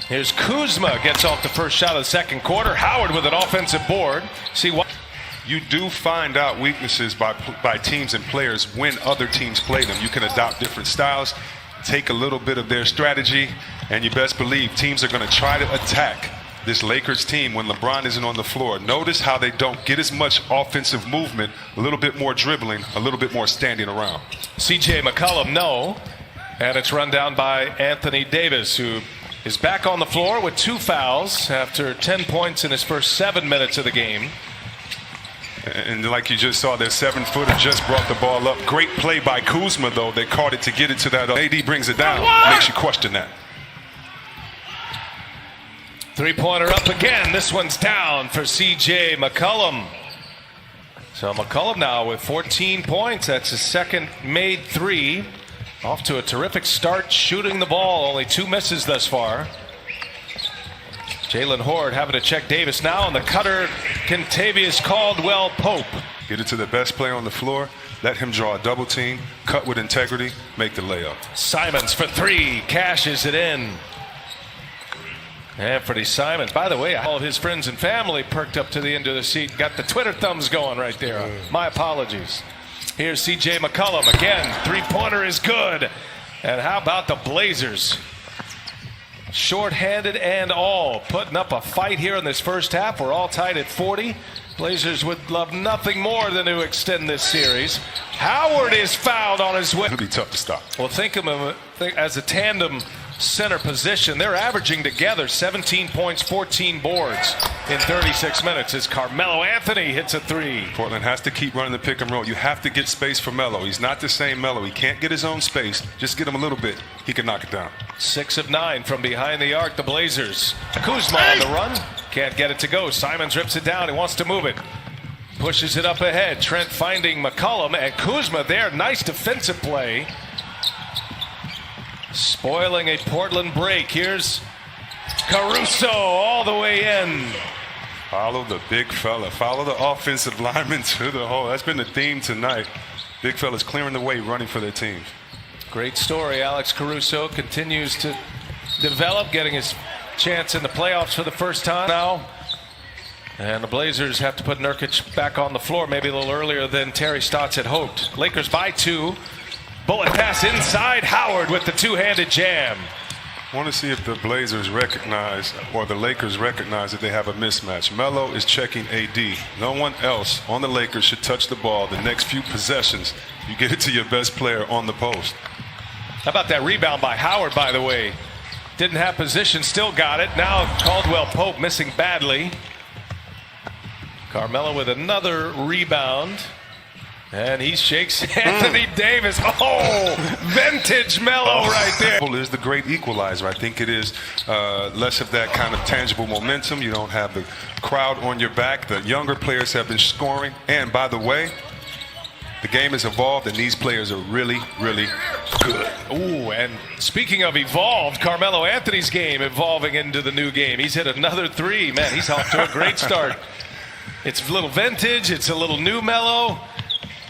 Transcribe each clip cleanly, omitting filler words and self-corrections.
Here's Kuzma, gets off the first shot of the second quarter. Howard with an offensive board. See what you do find out weaknesses by teams and players when other teams play them. You can adopt different styles, take a little bit of their strategy, and you best believe teams are going to try to attack this Lakers team when LeBron isn't on the floor. Notice how they don't get as much offensive movement, a little bit more dribbling, a little bit more standing around. C.J. McCollum, no. And it's run down by Anthony Davis, who is back on the floor with 2 fouls after 10 points in his first 7 minutes of the game. And like you just saw, their 7-footer just brought the ball up. Great play by Kuzma, though. They caught it to get it to that. AD brings it down. Makes you question that. Three-pointer up again. This one's down for C.J. McCollum. So McCollum now with 14 points. That's his second made three. Off to a terrific start shooting the ball. Only 2 misses thus far. Jalen Horde having to check Davis now on the cutter. Kentavious Caldwell-Pope. Get it to the best player on the floor. Let him draw a double team. Cut with integrity. Make the layup. Simons for 3. Cashes it in. Anthony Simons. By the way, all of his friends and family perked up to the end of the seat. Got the Twitter thumbs going right there. My apologies. Here's C.J. McCollum again. Three-pointer is good. And how about the Blazers? Short-handed and all, putting up a fight here in this first half. We're all tied at 40. Blazers would love nothing more than to extend this series. Howard is fouled on his way. It'll be tough to stop. Well, think of him as a tandem center position. They're averaging together 17 points, 14 boards in 36 minutes as Carmelo Anthony hits a 3. Portland has to keep running the pick and roll. You have to get space for Melo. He's not the same Melo. He can't get his own space. Just get him a little bit. He can knock it down. 6 of 9 from behind the arc, the Blazers. Kuzma on the run. Can't get it to go. Simons rips it down. He wants to move it. Pushes it up ahead. Trent finding McCollum and Kuzma there. Nice defensive play. Spoiling a Portland break. Here's Caruso all the way in. Follow the big fella. Follow the offensive lineman to the hole. That's been the theme tonight. Big fellas clearing the way, running for their teams. Great story. Alex Caruso continues to develop, getting his chance in the playoffs for the first time now. And the Blazers have to put Nurkic back on the floor maybe a little earlier than Terry Stotts had hoped. Lakers by 2. Bullet pass inside. Howard with the two-handed jam. I want to see if the Blazers recognize, or the Lakers recognize, that they have a mismatch. Melo is checking AD. No one else on the Lakers should touch the ball the next few possessions. You get it to your best player on the post. How about that rebound by Howard, by the way? Didn't have position, still got it. Now Caldwell-Pope missing badly. Carmelo with another rebound. And he shakes Anthony Davis. Oh, vintage Melo right there. Is the great equalizer. I think it is less of that kind of tangible momentum. You don't have the crowd on your back. The younger players have been scoring. And by the way, the game has evolved, and these players are really, really good. Ooh, and speaking of evolved, Carmelo Anthony's game evolving into the new game. He's hit another 3. Man, he's off to a great start. It's a little vintage. It's a little new Melo.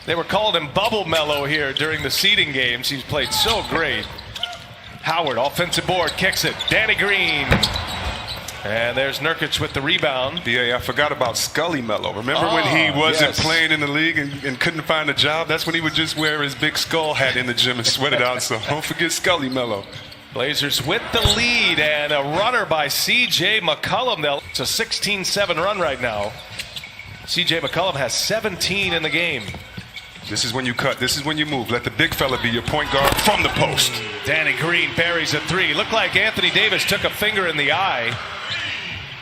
They were calling him Bubble Melo here during the seeding games. He's played so great. Howard, offensive board, kicks it. Danny Green. And there's Nurkic with the rebound. Yeah, I forgot about Scully Melo. Remember when he wasn't playing in the league and couldn't find a job? That's when he would just wear his big skull hat in the gym and sweat it out. So don't forget Scully Melo. Blazers with the lead and a runner by C.J. McCollum. It's a 16-7 run right now. C.J. McCollum has 17 in the game. This is when you cut. This is when you move. Let the big fella be your point guard from the post. Danny Green buries a 3. Looked like Anthony Davis took a finger in the eye.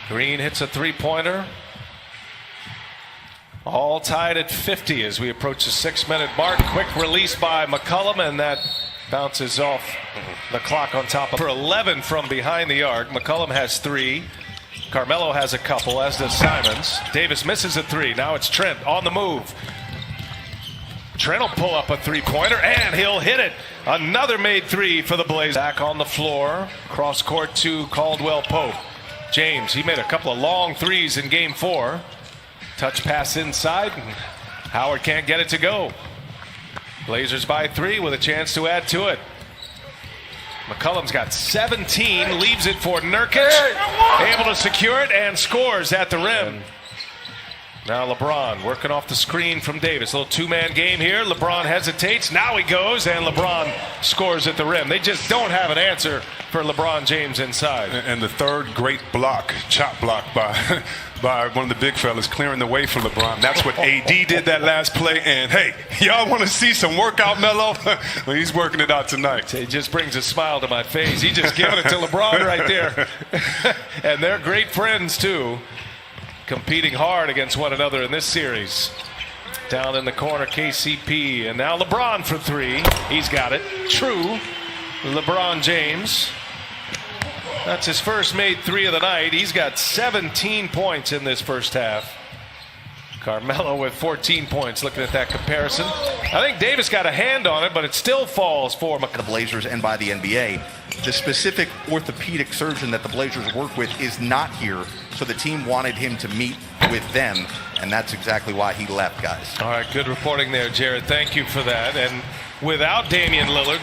Green hits a 3-pointer. All tied at 50 as we approach the 6-minute mark. Quick release by McCollum, and that bounces off the clock on top of for 11 from behind the arc. McCollum has 3. Carmelo has a couple, as does Simons. Davis misses a 3. Now it's Trent on the move. Trent will pull up a 3-pointer, and he'll hit it. Another made 3 for the Blazers. Back on the floor, cross court to Caldwell-Pope. James, he made a couple of long 3s in game 4. Touch pass inside, and Howard can't get it to go. Blazers by 3 with a chance to add to it. McCollum's got 17, leaves it for Nurkic, able to secure it and scores at the rim. Now LeBron working off the screen from Davis. A little two-man game here. LeBron hesitates. Now he goes, and LeBron scores at the rim. They just don't have an answer for LeBron James inside. And the third great block, chop block by one of the big fellas, clearing the way for LeBron. That's what AD did that last play. And, hey, y'all want to see some workout, Melo? Well, he's working it out tonight. It just brings a smile to my face. He's just giving it to LeBron right there. And they're great friends, too. Competing hard against one another in this series. Down in the corner, KCP, and now LeBron for three. He's got it. True. LeBron James. That's his first made three of the night. He's got 17 points in this first half. Carmelo with 14 points. Looking at that comparison, I think Davis got a hand on it, but it still falls for the Blazers and by the NBA. The specific orthopedic surgeon that the Blazers work with is not here, so the team wanted him to meet with them, and that's exactly why he left, guys. All right, good reporting there, Jared. Thank you for that. And without Damian Lillard,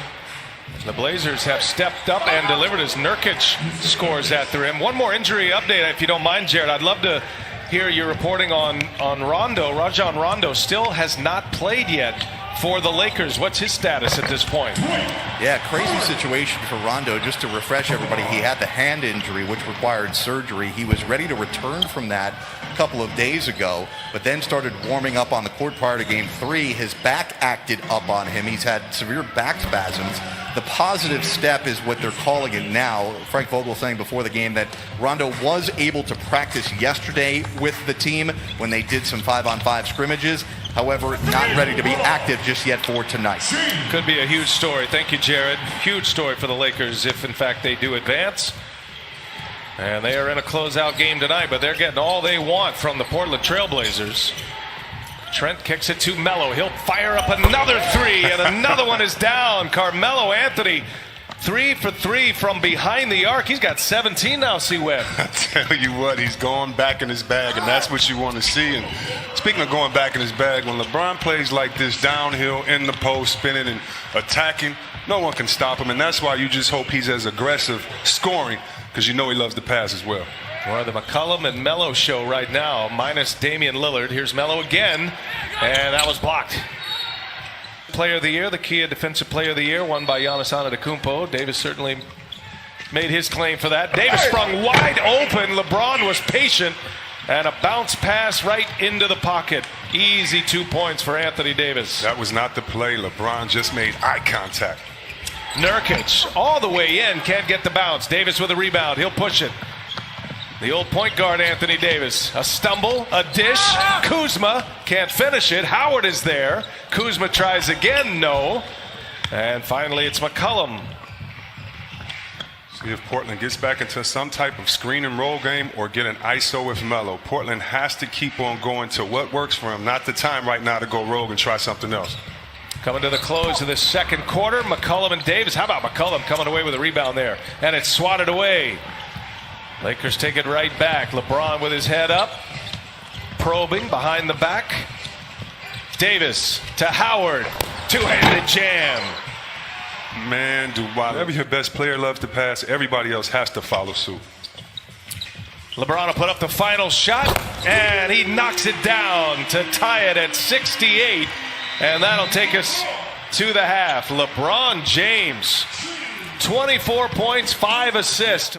the Blazers have stepped up and delivered as Nurkic scores at the rim. One more injury update, if you don't mind, Jared. I'd love to hear your reporting on Rondo. Rajon Rondo still has not played yet for the Lakers. What's his status at this point? Yeah, crazy situation for Rondo. Just to refresh everybody, he had the hand injury, which required surgery. He was ready to return from that a couple of days ago, but then started warming up on the court prior to Game 3. His back acted up on him. He's had severe back spasms. The positive step is what they're calling it now. Frank Vogel saying before the game that Rondo was able to practice yesterday with the team when they did some 5-on-5 scrimmages. However, not ready to be active just yet for tonight. Could be a huge story. Thank you, Jared. Huge story for the Lakers if, in fact, they do advance. And they are in a closeout game tonight, but they're getting all they want from the Portland Trailblazers. Trent kicks it to Melo. He'll fire up another three, and another one is down. Carmelo Anthony, 3 for 3 from behind the arc. He's got 17 now, C-Web. I tell you what, he's going back in his bag, and that's what you want to see. And speaking of going back in his bag, when LeBron plays like this, downhill, in the post, spinning and attacking, no one can stop him. And that's why you just hope he's as aggressive scoring, because you know he loves to pass as well. Well, the McCollum and Melo show right now, minus Damian Lillard. Here's Melo again, and that was blocked. Player of the Year, the Kia Defensive Player of the Year, won by Giannis Antetokounmpo. Davis certainly made his claim for that. Davis sprung wide open. LeBron was patient, and a bounce pass right into the pocket. Easy 2 points for Anthony Davis. That was not the play. LeBron just made eye contact. Nurkic all the way in, can't get the bounce. Davis with a rebound. He'll push it. The old point guard, Anthony Davis. A stumble, a dish. Kuzma can't finish it. Howard is there. Kuzma tries again, no. And finally, it's McCollum. See if Portland gets back into some type of screen and roll game or get an ISO with Melo. Portland has to keep on going to what works for him. Not the time right now to go rogue and try something else. Coming to the close of the second quarter, McCollum and Davis. How about McCollum coming away with a rebound there? And it's swatted away. Lakers take it right back. LeBron with his head up, probing behind the back. Davis to Howard. Two-handed jam. Man, whenever your best player loves to pass, everybody else has to follow suit. LeBron will put up the final shot, and he knocks it down to tie it at 68. And that'll take us to the half. LeBron James, 24 points, 5 assists.